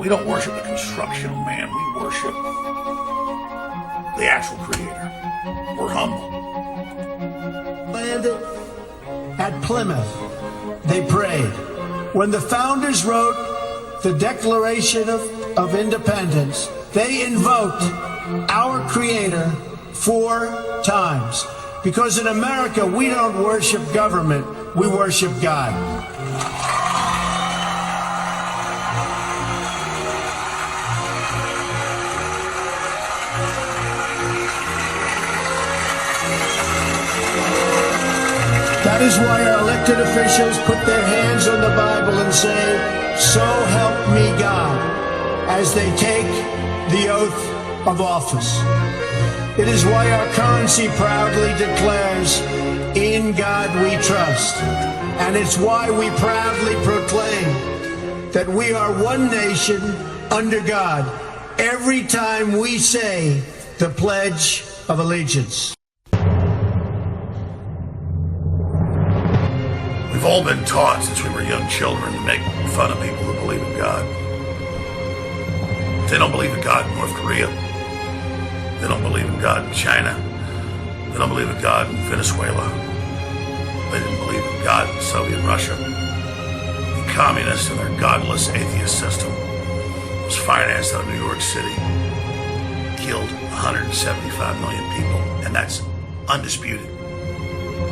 We don't worship the construction of man. We worship the actual creator. We're humble. Landed at Plymouth, they prayed. When the founders wrote the Declaration of Independence, they invoked our creator 4 times. Because in America, we don't worship government, we worship God. That is why our elected officials put their hands on the Bible and say, "So help me God," as they take the oath of office. It is why our currency proudly declares, "In God we trust." And it's why we proudly proclaim that we are one nation under God every time we say the Pledge of Allegiance. We've all been taught since we were young children to make fun of people who believe in God. They don't believe in God in North Korea. They don't believe in God in China. They don't believe in God in Venezuela. They didn't believe in God in Soviet Russia. The communists and their godless atheist system was financed out of New York City, killed 175 million people, and that's undisputed.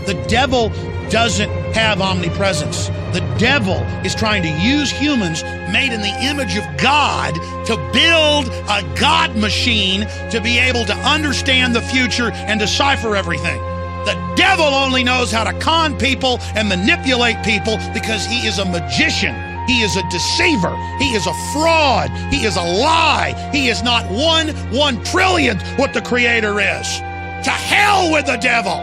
The devil doesn't have omnipresence. The devil is trying to use humans made in the image of God to build a God machine to be able to understand the future and decipher everything. The devil only knows how to con people and manipulate people because he is a magician. He is a deceiver. He is a fraud. He is a lie. He is not 1/1 what the Creator is. To hell with the devil.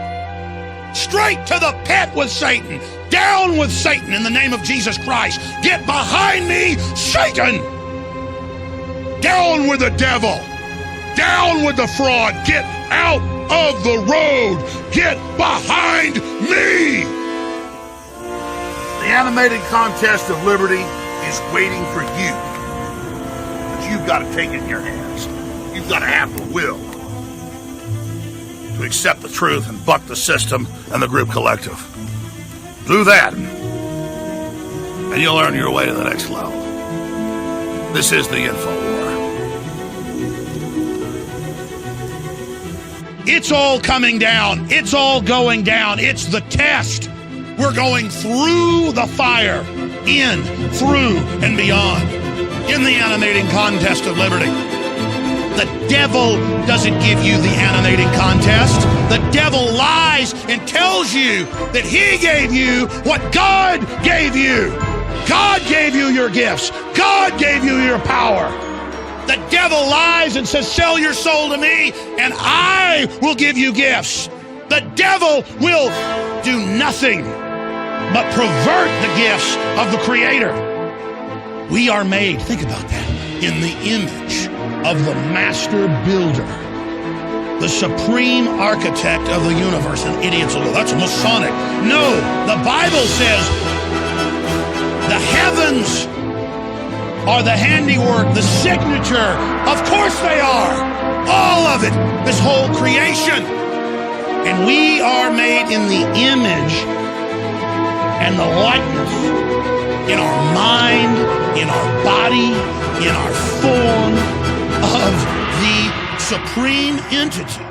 Straight to the pit with Satan. Down with Satan in the name of Jesus Christ. Get behind me, Satan! Down with the devil. Down with the fraud. Get out of the road. Get behind me! The animated contest of liberty is waiting for you. But you've got to take it in your hands. You've got to have the will to accept the truth and buck the system and the group collective. Do that, and you'll earn your way to the next level. This is the InfoWar. It's all coming down. It's all going down. It's the test. We're going through the fire, in, through, and beyond, in the animating contest of liberty. The devil doesn't give you the animating contest. The devil lies and tells you that he gave you what God gave you. God gave you your gifts. God gave you your power. The devil lies and says, sell your soul to me and I will give you gifts. The devil will do nothing but pervert the gifts of the Creator. We are made, think about that, in the image of the master builder, the supreme architect of the universe. And idiots will go, that's Masonic. No, the Bible says the heavens are the handiwork, the signature. Of course they are. All of it, this whole creation. And we are made in the image and the likeness, in our mind, in our body, in our form, of the supreme entity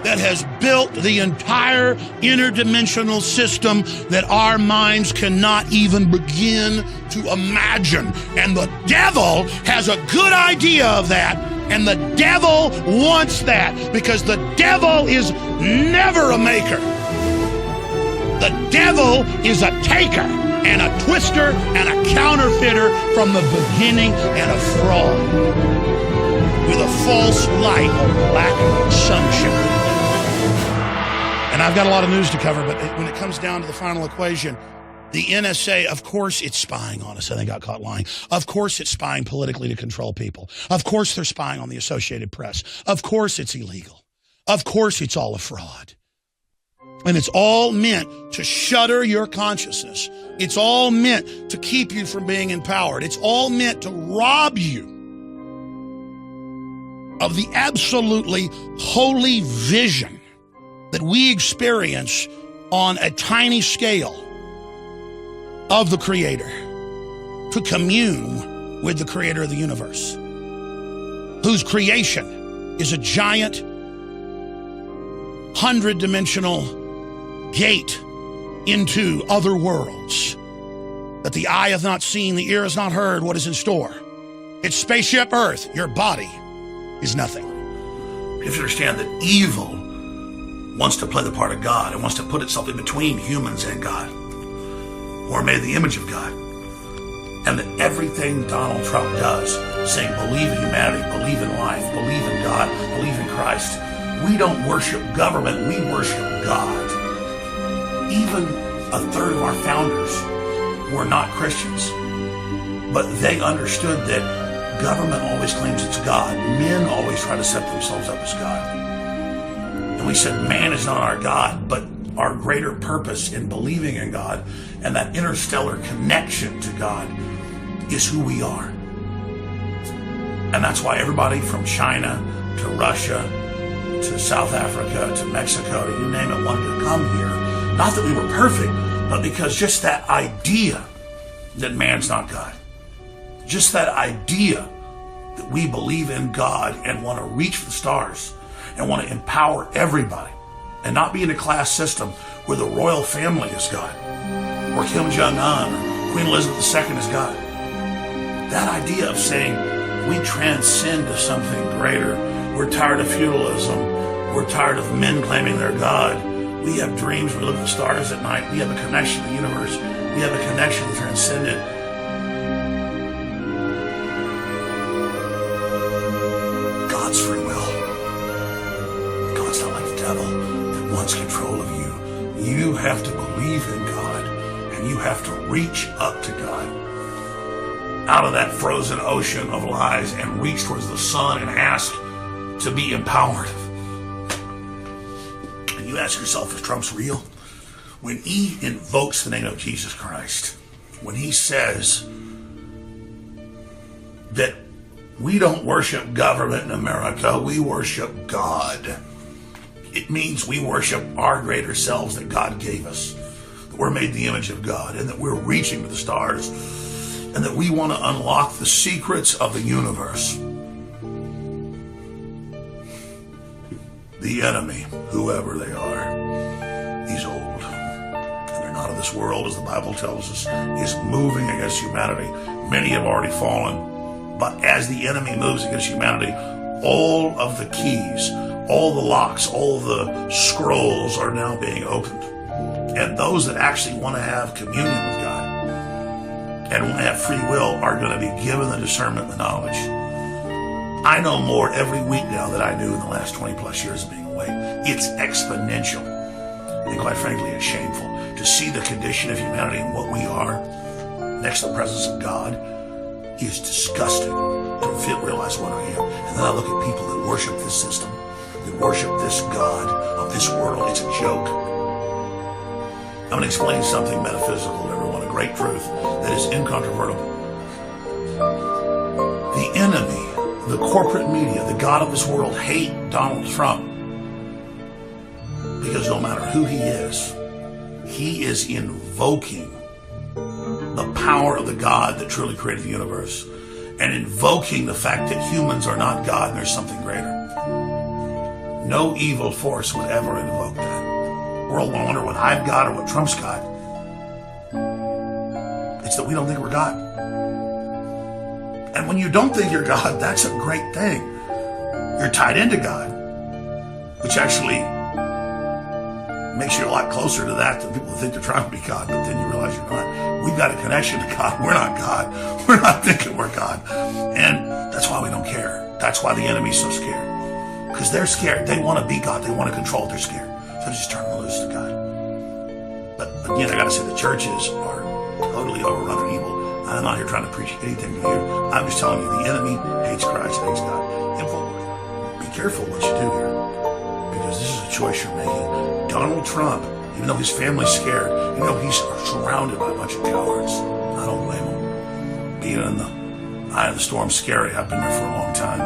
that has built the entire interdimensional system that our minds cannot even begin to imagine. And the devil has a good idea of that, and the devil wants that because the devil is never a maker. The devil is a taker and a twister and a counterfeiter from the beginning and a fraud with a false light of black sunshine. And I've got a lot of news to cover, but when it comes down to the final equation, the NSA, of course it's spying on us, and they got caught lying. Of course it's spying politically to control people. Of course they're spying on the Associated Press. Of course it's illegal. Of course it's all a fraud. And it's all meant to shutter your consciousness. It's all meant to keep you from being empowered. It's all meant to rob you of the absolutely holy vision that we experience on a tiny scale of the Creator, to commune with the Creator of the universe, whose creation is a giant 100-dimensional gate into other worlds that the eye hath not seen, the ear has not heard what is in store. It's spaceship Earth. Your body is nothing. You have to understand that evil wants to play the part of God and wants to put itself in between humans and God. We're made in the image of God. And that everything Donald Trump does, saying believe in humanity, believe in life, believe in God, believe in Christ, we don't worship government, we worship God. Even a third of our founders were not Christians, but they understood that government always claims it's God. Men always try to set themselves up as God. And we said man is not our God, but our greater purpose in believing in God and that interstellar connection to God is who we are. And that's why everybody from China to Russia to South Africa to Mexico to you name it wanted to come here. Not that we were perfect, but because just that idea that man's not God, just that idea that we believe in God and want to reach for the stars and want to empower everybody and not be in a class system where the royal family is God, or Kim Jong-un or Queen Elizabeth II is God. That idea of saying we transcend to something greater. We're tired of feudalism. We're tired of men claiming they're God. We have dreams. We look at the stars at night. We have a connection to the universe. We have a connection to the transcendent. God's free will. God's not like the devil that wants control of you. You have to believe in God, and you have to reach up to God out of that frozen ocean of lies and reach towards the sun and ask to be empowered. And you ask yourself, is Trump's real? When he invokes the name of Jesus Christ, when he says that we don't worship government in America, we worship God. It means we worship our greater selves that God gave us, that we're made in the image of God, and that we're reaching to the stars, and that we want to unlock the secrets of the universe. The enemy, whoever they are, he's old. And they're not of this world, as the Bible tells us, is moving against humanity. Many have already fallen. But as the enemy moves against humanity, all of the keys, all the locks, all the scrolls are now being opened. And those that actually want to have communion with God and want to have free will are going to be given the discernment and the knowledge. I know more every week now than I knew in the last 20 plus years of being away. It's exponential. And quite frankly, it's shameful to see the condition of humanity and what we are next to the presence of God is disgusting to realize what I am. And then I look at people that worship this system, that worship this God of this world. It's a joke. I'm going to explain something metaphysical to everyone, a great truth that is incontrovertible. The enemy, the corporate media, the God of this world hate Donald Trump because no matter who he is invoking the power of the God that truly created the universe and invoking the fact that humans are not God and there's something greater. No evil force would ever invoke that. The world will wonder what I've got or what Trump's got. It's that we don't think we're God. And when you don't think you're God, that's a great thing. You're tied into God, which actually makes you a lot closer to that than people who think they're trying to be God, but then you realize you're not. We've got a connection to God. We're not God. We're not thinking we're God. And that's why we don't care. That's why the enemy's so scared. Because they're scared. They want to be God. They want to control it. They're scared. So just turn them loose to God. But again, I got to say the churches are totally overrun with evil. I'm not here trying to preach anything to you. I'm just telling you the enemy hates Christ, hates God. Be careful what you do here, because this is a choice you're making. Donald Trump, even though his family's scared, even though he's surrounded by a bunch of cowards, I don't blame him. Being in the eye of the storm, scary. I've been there for a long time.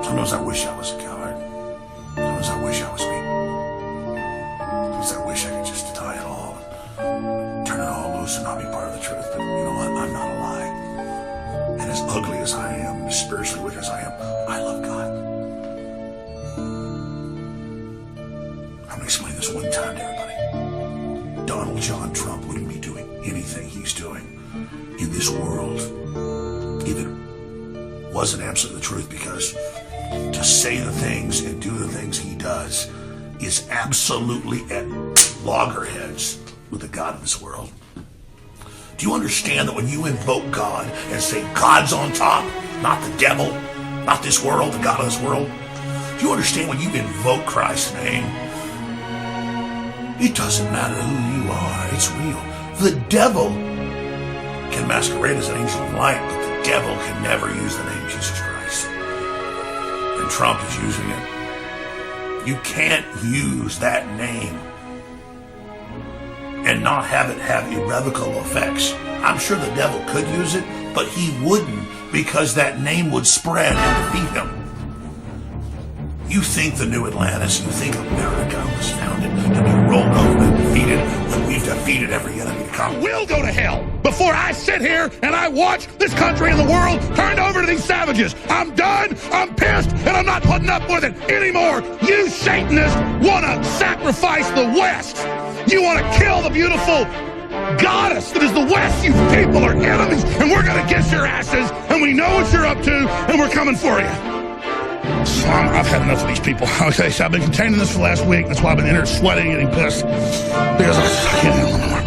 Sometimes I wish I was a coward. Sometimes I wish I was weak. Sometimes I wish I could just deny it all and turn it all loose and not be part of the truth. But you know what? I'm not a lie. And as ugly as I am, as spiritually wicked as I am, I love God. I'm going to explain this one time to everybody. Donald John Trump wouldn't be doing anything he's doing in this world if it wasn't absolutely the truth, because to say the things and do the things he does is absolutely at loggerheads with the God of this world. Do you understand that when you invoke God and say God's on top, not the devil, not this world, the God of this world? Do you understand when you invoke Christ's name, it doesn't matter who you are, it's real. The devil can masquerade as an angel of light, but the devil can never use the name Jesus Christ. And Trump is using it. You can't use that name and not have it have irrevocable effects. I'm sure the devil could use it, but he wouldn't, because that name would spread and defeat him. You think the new Atlantis, you think America was founded to be rolled over and defeated when we've defeated every enemy to come. Will go to hell before I sit here and I watch this country and the world turned over to these savages. I'm done, I'm pissed, and I'm not putting up with it anymore. You Satanists want to sacrifice the West. You want to kill the beautiful goddess that is the West. You people are enemies, and we're going to get your asses, and we know what you're up to, and we're coming for you. So I've had enough of these people. Okay, so I've been containing this for the last week. That's why I've been in here sweating, getting pissed. Because I can't handle it anymore.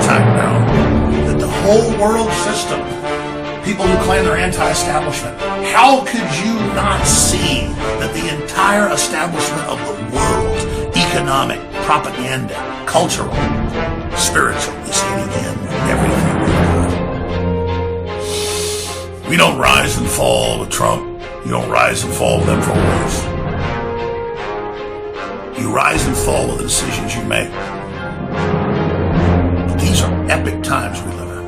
Time now that the whole world system, people who claim they're anti-establishment, how could you not see that the entire establishment of the world, economic, propaganda, cultural, spiritual, is hitting in everything we do? We don't rise and fall with Trump. You don't rise and fall with them for always. You rise and fall with the decisions you make. These are epic times we live in.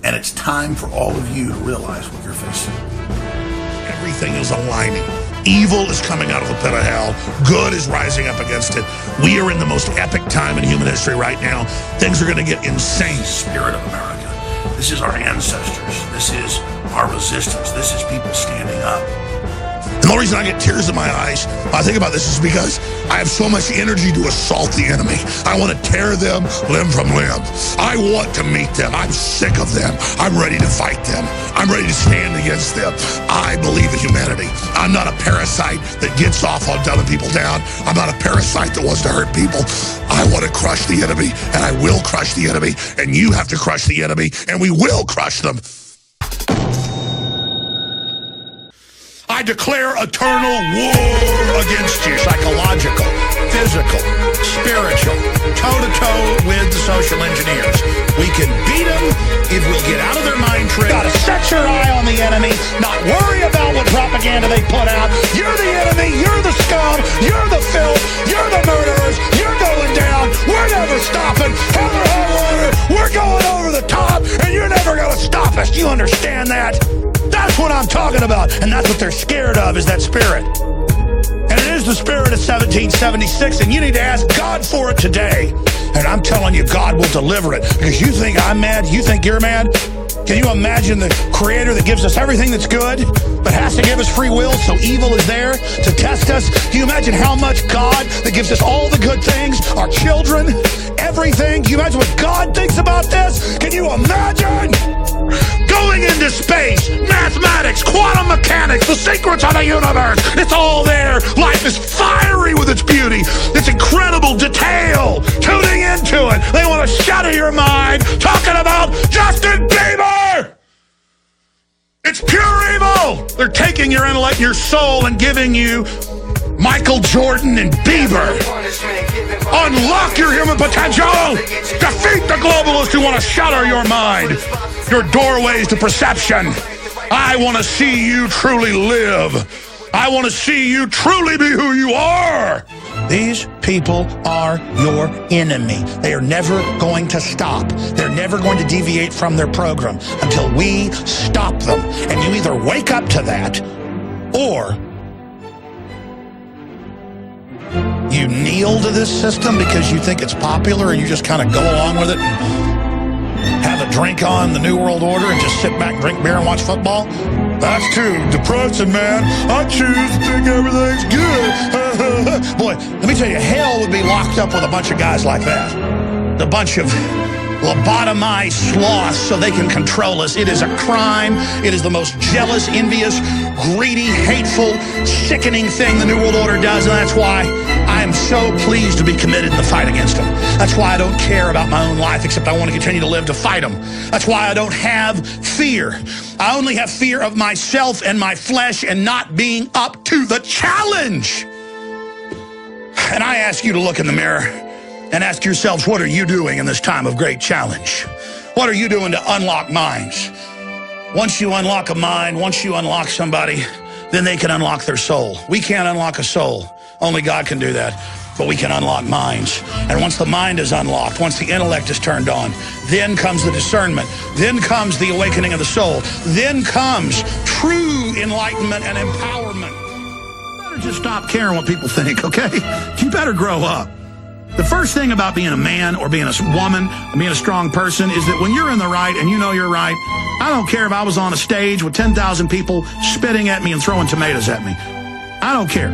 And it's time for all of you to realize what you're facing. Everything is aligning. Evil is coming out of the pit of hell. Good is rising up against it. We are in the most epic time in human history right now. Things are going to get insane. Spirit of America. This is our ancestors. This is our resistance. This is people standing up. And the reason I get tears in my eyes when I think about this is because I have so much energy to assault the enemy. I want to tear them limb from limb. I want to meet them. I'm sick of them. I'm ready to fight them. I'm ready to stand against them. I believe in humanity. I'm not a parasite that gets off on dumbing people down. I'm not a parasite that wants to hurt people. I want to crush the enemy, and I will crush the enemy, and you have to crush the enemy, and we will crush them. I declare eternal war against you. Psychological, physical, spiritual, toe-to-toe with the social engineers. We can beat them if we'll get out of their mind trick. Gotta set your eye on the enemy, not worry about what propaganda they put out. You're the enemy, you're the scum, you're the filth, you're the murderers, you're going down. We're never stopping. Hell or high water, we're going over the top, and you're never gonna stop us. Do you understand that? That's what I'm talking about, and that's what they're scared of, is that spirit. And it is the spirit of 1776, and you need to ask God for it today. And I'm telling you, God will deliver it. Because you think I'm mad, you think you're mad. Can you imagine the Creator that gives us everything that's good, but has to give us free will, so evil is there to test us? Can you imagine how much God that gives us all the good things, our children, everything? Can you imagine what God thinks about this? Can you imagine? Going into space, mathematics, quantum mechanics, the secrets of the universe. It's all there. Life is fiery with its beauty. It's incredible detail. Tuning into it. They want to shatter your mind talking about Justin Bieber. It's pure evil. They're taking your intellect and your soul and giving you Michael Jordan and Bieber. Unlock your human potential. Defeat the globalists who want to shatter your mind, your doorways to perception. I want to see you truly live I want to see you truly be who you are. These people are your enemy. They are never going to stop. They're never going to deviate from their program until we stop them. And you either wake up to that or you kneel to this system because you think it's popular and you just kind of go along with it and have a drink on the New World Order and just sit back, drink beer, and watch football. That's too depressing, man. I choose to think everything's good. Boy, let me tell you, hell would be locked up with a bunch of guys like that. A bunch of lobotomized sloths so they can control us. It is a crime. It is the most jealous, envious, greedy, hateful, sickening thing the New World Order does, and that's why I am so pleased to be committed in the fight against them. That's why I don't care about my own life, except I want to continue to live to fight them. That's why I don't have fear. I only have fear of myself and my flesh and not being up to the challenge. And I ask you to look in the mirror and ask yourselves, what are you doing in this time of great challenge? What are you doing to unlock minds? Once you unlock a mind, once you unlock somebody, then they can unlock their soul. We can't unlock a soul. Only God can do that. But we can unlock minds. And once the mind is unlocked, once the intellect is turned on, then comes the discernment. Then comes the awakening of the soul. Then comes true enlightenment and empowerment. You better just stop caring what people think, okay? You better grow up. The first thing about being a man or being a woman and being a strong person is that when you're in the right and you know you're right, I don't care if I was on a stage with 10,000 people spitting at me and throwing tomatoes at me. I don't care.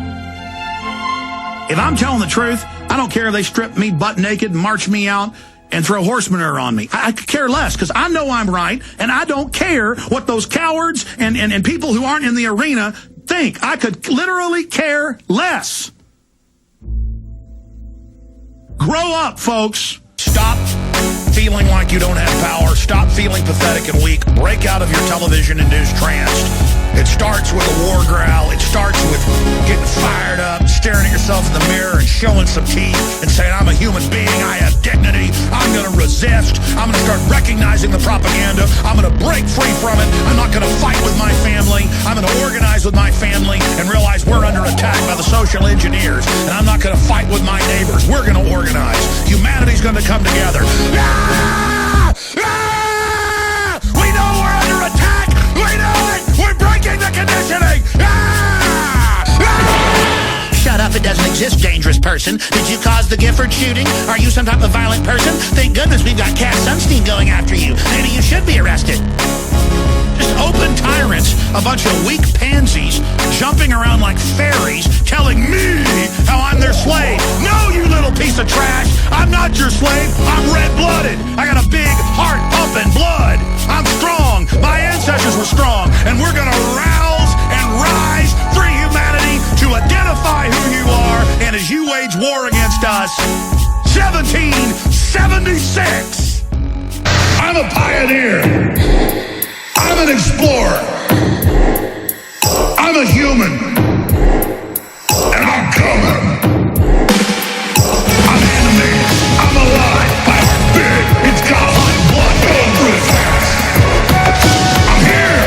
If I'm telling the truth, I don't care if they strip me butt naked and march me out and throw horse manure on me. I could care less because I know I'm right, and I don't care what those cowards and people who aren't in the arena think. I could literally care less. Grow up, folks. Stop feeling like you don't have power. Stop feeling pathetic and weak. Break out of your television and news trance. It starts with a war growl. It starts with getting fired up, staring at yourself in the mirror and showing some teeth and saying, I'm a human being. I have dignity. I'm going to resist. I'm going to start recognizing the propaganda. I'm going to break free from it. I'm not going to fight with my family. I'm going to organize with my family and realize we're under attack by the social engineers. And I'm not going to fight with my neighbors. We're going to organize. Humanity's going to come together. Ah! Ah! We know we're under attack. We know it. We're breaking the conditioning. Ah! Ah! Shut up, it doesn't exist, dangerous person. Did you cause the Gifford shooting? Are you some type of violent person? Thank goodness we've got Cass Sunstein going after you. Maybe you should be arrested. Just open tyrants, a bunch of weak pansies jumping around like fairies, telling me how I'm their slave. No, you little piece of trash. I'm not your slave. I'm red-blooded. I got a big heart pumping blood. I'm strong. My ancestors were strong. And we're going to rouse and rise for humanity to identify who you are. And as you wage war against us, 1776. I'm a pioneer. I'm an explorer. I'm a human. And I'm coming. I'm animated. I'm alive. My heart big. It's got hot blood going through its veins. I'm here.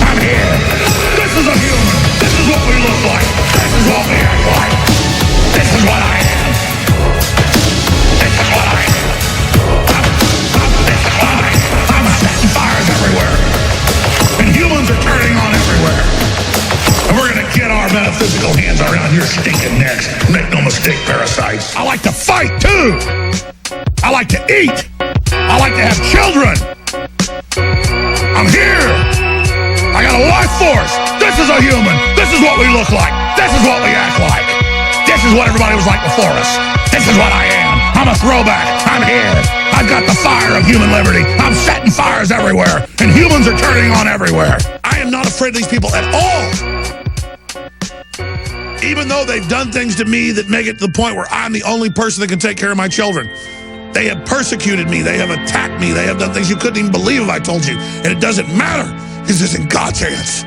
I'm here. This is a human. This is what we look like. This is what we act like. This is what I am. This is what I am. I'm setting fires everywhere. And humans are turning on everywhere. And we're going to get our metaphysical hands around your stinking necks. Make no mistake, parasites. I like to fight, too. I like to eat. I like to have children. I'm here. I got a life force. This is a human. This is what we look like. This is what we act like. This is what everybody was like before us. This is what I am. I'm a throwback. I'm here. I've got the fire of human liberty. I'm setting fires everywhere. And humans are turning on everywhere. I am not afraid of these people at all. Even though they've done things to me that make it to the point where I'm the only person that can take care of my children. They have persecuted me. They have attacked me. They have done things you couldn't even believe if I told you. And it doesn't matter. Because it's in God's hands.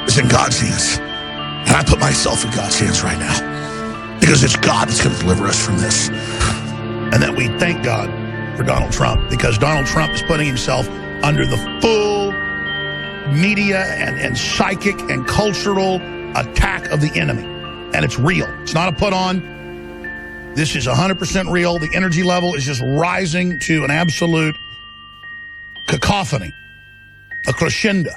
It's in God's hands. And I put myself in God's hands right now. Because it's God that's going to deliver us from this. And that we thank God for Donald Trump. Because Donald Trump is putting himself under the full media and psychic and cultural attack of the enemy. And it's real. It's not a put on. This is 100% real. The energy level is just rising to an absolute cacophony, a crescendo,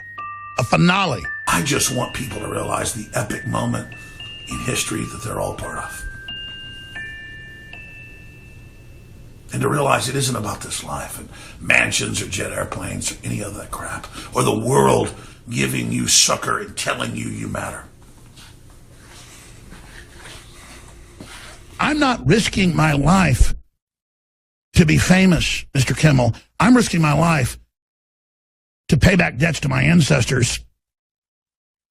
a finale. I just want people to realize the epic moment in history that they're all part of. And to realize it isn't about this life and mansions or jet airplanes or any of that crap, or the world giving you succor and telling you you matter. I'm not risking my life to be famous, Mr. Kimmel. I'm risking my life to pay back debts to my ancestors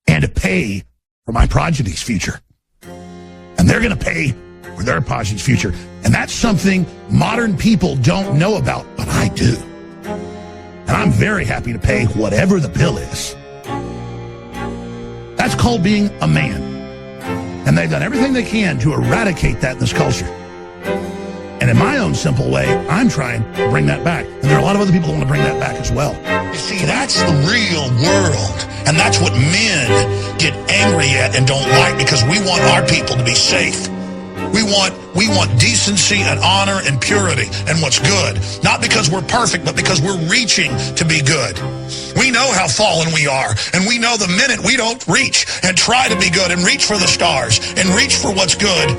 and to pay for my progeny's future. And they're going to pay for their progeny's future. And that's something modern people don't know about, but I do. And I'm very happy to pay whatever the bill is. That's called being a man. And they've done everything they can to eradicate that in this culture. And in my own simple way, I'm trying to bring that back. And there are a lot of other people that want to bring that back as well. You see, that's the real world. And that's what men get angry at and don't like, because we want our people to be safe. We want decency and honor and purity and what's good. Not because we're perfect, but because we're reaching to be good. We know how fallen we are, and we know the minute we don't reach and try to be good and reach for the stars and reach for what's good,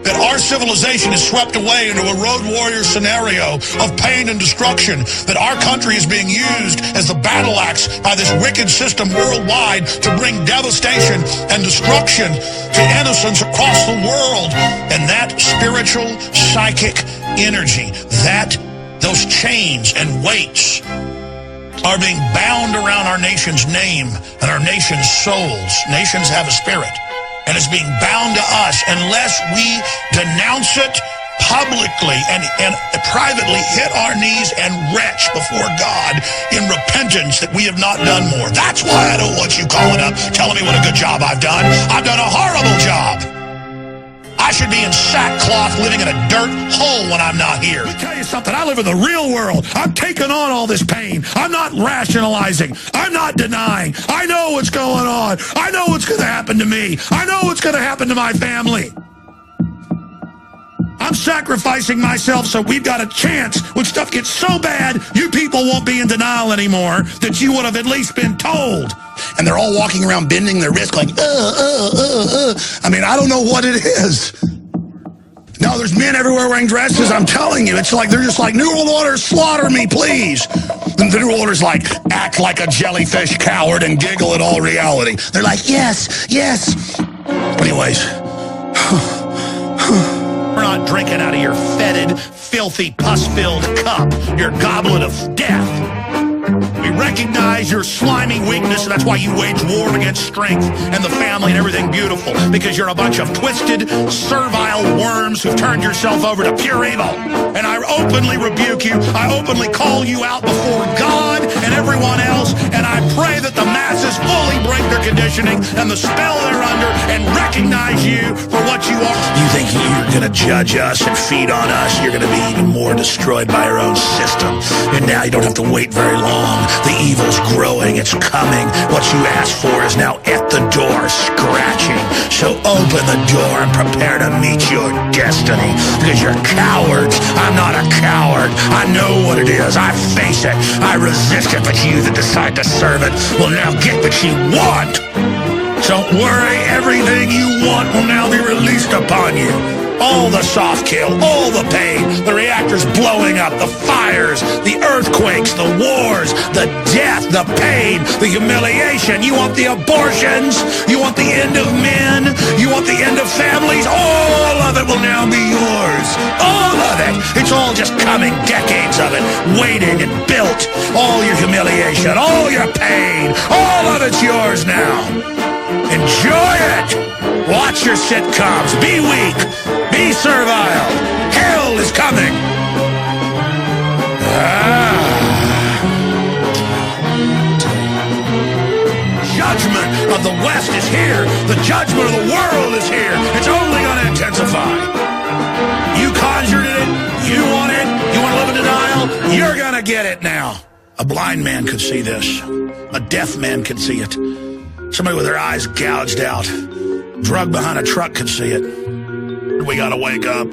that our civilization is swept away into a road warrior scenario of pain and destruction, that our country is being used as the battle axe by this wicked system worldwide to bring devastation and destruction to innocents across the world. And that spiritual, psychic energy, those chains and weights are being bound around our nation's name and our nation's souls. Nations have a spirit. And it's being bound to us unless we denounce it publicly and privately, hit our knees and retch before God in repentance that we have not done more. That's why I don't want you calling up telling me what a good job I've done. I've done a horrible job. I should be in sackcloth living in a dirt hole when I'm not here. Let me tell you something. I live in the real world. I'm taking on all this pain. I'm not rationalizing. I'm not denying. I know what's going on. I know what's going to happen to me. I know what's going to happen to my family. I'm sacrificing myself so we've got a chance when stuff gets so bad, you people won't be in denial anymore, that you would have at least been told. And they're all walking around bending their wrist like, I mean, I don't know what it is. No, there's men everywhere wearing dresses. I'm telling you, it's like they're just like, New World Order, slaughter me, please. And the New World Order's like, act like a jellyfish coward and giggle at all reality. They're like, yes, yes. Anyways. We're not drinking out of your fetid, filthy, pus-filled cup, your goblet of death. We recognize your slimy weakness, and that's why you wage war against strength and the family and everything beautiful, because you're a bunch of twisted, servile worms who've turned yourself over to pure evil. And I openly rebuke you. I openly call you out before God and everyone else, and I pray that the masses fully break their conditioning and the spell they're under and recognize you for what you are. You think you're going to judge us and feed on us? You're going to be even more destroyed by your own system. And now you don't have to wait very long. The evil's growing. It's coming. What you asked for is now at the door, scratching. So open the door and prepare to meet your destiny, because you're cowards. I'm not a coward. I know what it is. I face it. I resist it. But you that decide to serve it will now get what you want. Don't worry. Everything you want will now be released upon you. All the soft kill, all the pain, the reactors blowing up, the fires, the earthquakes, the wars, the death, the pain, the humiliation. You want the abortions, you want the end of men, you want the end of families. All of it will now be yours. All of it. It's all just coming, decades of it, waiting and built. All your humiliation, all your pain, all of it's yours now. Enjoy it. Watch your sitcoms. Be weak. Be servile. Hell is coming. Judgment of the West is here. The judgment of the world is here. It's only going to intensify. You conjured it. You want it. You want to live in denial. You're going to get it now. A blind man could see this. A deaf man could see it. Somebody with their eyes gouged out, drugged behind a truck could see it. We gotta wake up.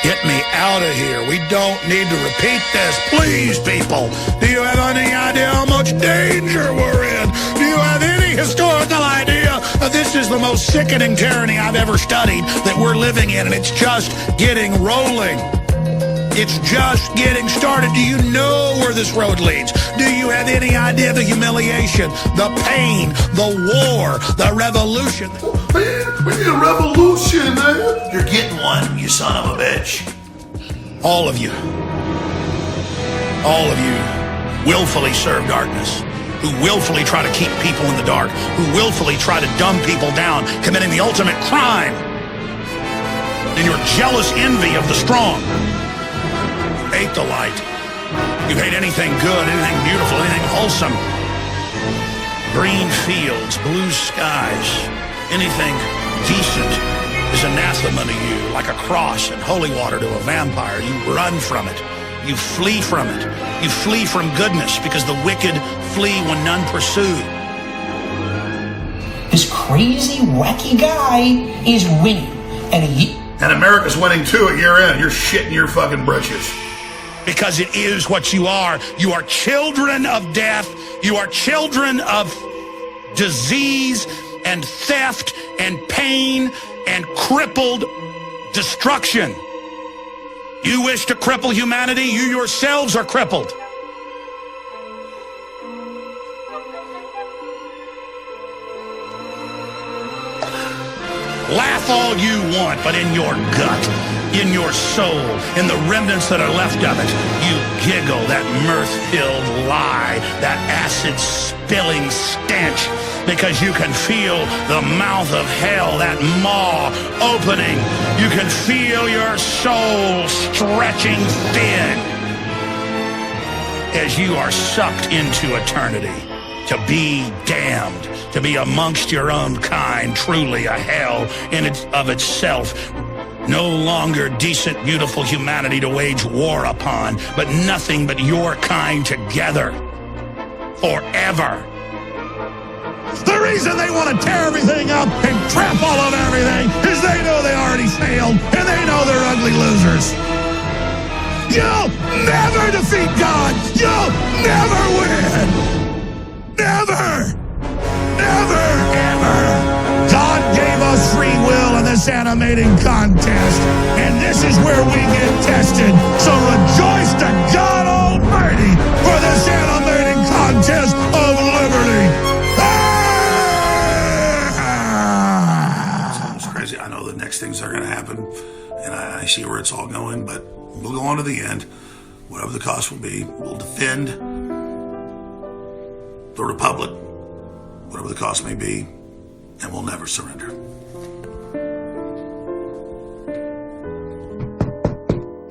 Get me out of here. We don't need to repeat this. Please, people. Do you have any idea how much danger we're in? Do you have any historical idea that this is the most sickening tyranny I've ever studied that we're living in, and it's just getting rolling? It's just getting started. Do you know where this road leads? Do you have any idea the humiliation, the pain, the war, the revolution? Man, we need a revolution, man. You're getting one, you son of a bitch. All of you willfully serve darkness, who willfully try to keep people in the dark, who willfully try to dumb people down, committing the ultimate crime in your jealous envy of the strong. You hate the light. You hate anything good, anything beautiful, anything wholesome. Green fields, blue skies, anything decent is anathema to you, like a cross and holy water to a vampire. You run from it. You flee from it. You flee from goodness because the wicked flee when none pursue. This crazy, wacky guy is winning. And America's winning too at year end. You're shitting your fucking britches. Because it is what you are. You are children of death. You are children of disease and theft and pain and crippled destruction. You wish to cripple humanity, you yourselves are crippled. Laugh all you want, but in your gut, in your soul, in the remnants that are left of it, you giggle that mirth-filled lie, that acid-spilling stench, because you can feel the mouth of hell, that maw opening. You can feel your soul stretching thin as you are sucked into eternity to be damned, to be amongst your own kind, truly a hell in of itself. No longer decent, beautiful humanity to wage war upon, but nothing but your kind together forever. The reason they want to tear everything up and crap all over everything is they know they already failed, and they know they're ugly losers. You'll never defeat God. You'll never win. Never. Never, ever. God gave us free will in this animating contest, and this is where we get tested. So rejoice to God Almighty for this animating contest of liberty. It's crazy. I know the next things are going to happen, and I see where it's all going, but we'll go on to the end. Whatever the cost will be, we'll defend the Republic, whatever the cost may be, and we'll never surrender.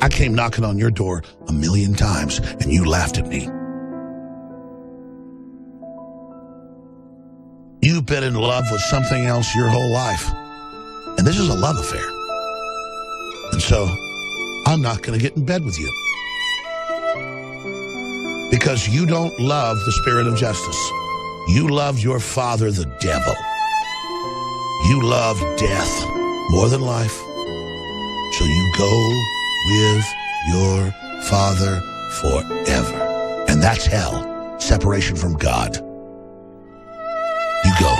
I came knocking on your door 1,000,000 times, and you laughed at me. You've been in love with something else your whole life, and this is a love affair. And so, I'm not going to get in bed with you. Because you don't love the spirit of justice. You love your father, the devil. You love death more than life. So you go with your father forever. And that's hell. Separation from God. You go.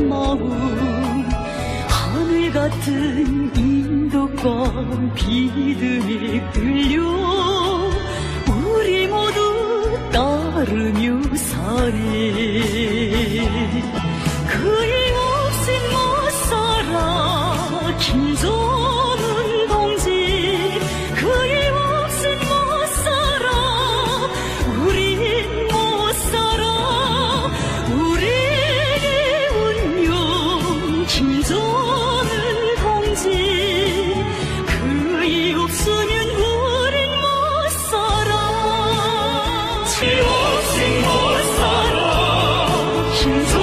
마음 하늘 같은 인도권 비듬에 끌려 우리 모두 따르며 사네. 그일 없인 못 살아 김정은 동지. 그일 없인 못 살아 우린 못 살아. 우리의 운명 김정은 동지. 그일 없으면 우린 못 살아. 그 없인 못 살아 김정은